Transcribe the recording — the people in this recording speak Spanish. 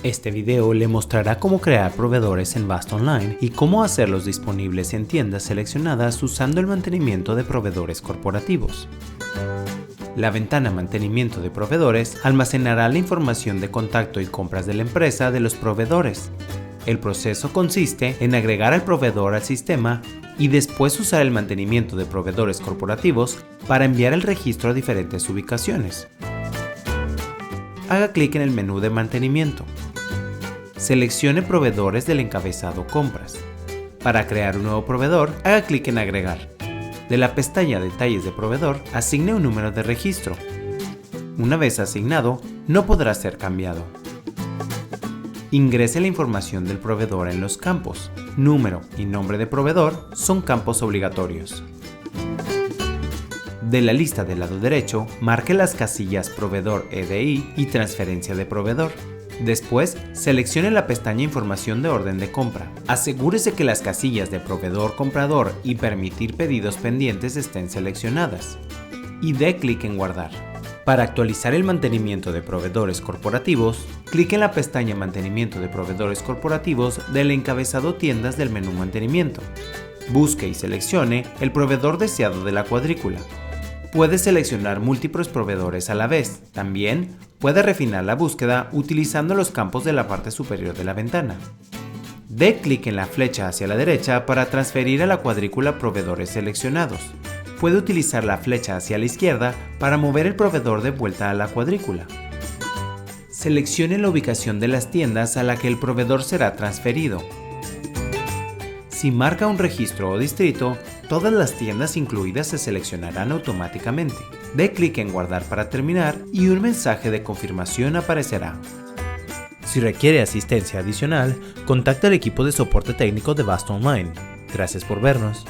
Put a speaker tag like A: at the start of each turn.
A: Este video le mostrará cómo crear proveedores en Basta Online y cómo hacerlos disponibles en tiendas seleccionadas usando el mantenimiento de proveedores corporativos. La ventana Mantenimiento de proveedores almacenará la información de contacto y compras de la empresa de los proveedores. El proceso consiste en agregar al proveedor al sistema y después usar el mantenimiento de proveedores corporativos para enviar el registro a diferentes ubicaciones. Haga clic en el menú de mantenimiento. Seleccione proveedores del encabezado Compras. Para crear un nuevo proveedor, haga clic en Agregar. De la pestaña Detalles de proveedor, asigne un número de registro. Una vez asignado, no podrá ser cambiado. Ingrese la información del proveedor en los campos. Número y nombre de proveedor son campos obligatorios. De la lista del lado derecho, marque las casillas Proveedor EDI y Transferencia de proveedor. Después, seleccione la pestaña Información de orden de compra. Asegúrese que las casillas de Proveedor Comprador y Permitir pedidos pendientes estén seleccionadas. Y dé clic en Guardar. Para actualizar el mantenimiento de proveedores corporativos, clique en la pestaña Mantenimiento de proveedores corporativos del encabezado Tiendas del menú Mantenimiento. Busque y seleccione el proveedor deseado de la cuadrícula. Puede seleccionar múltiples proveedores a la vez. También puede refinar la búsqueda utilizando los campos de la parte superior de la ventana. Dé clic en la flecha hacia la derecha para transferir a la cuadrícula proveedores seleccionados. Puede utilizar la flecha hacia la izquierda para mover el proveedor de vuelta a la cuadrícula. Seleccione la ubicación de las tiendas a la que el proveedor será transferido. Si marca un registro o distrito, todas las tiendas incluidas se seleccionarán automáticamente. Dé clic en Guardar para terminar y un mensaje de confirmación aparecerá. Si requiere asistencia adicional, contacte al equipo de soporte técnico de Basta Online. Gracias por vernos.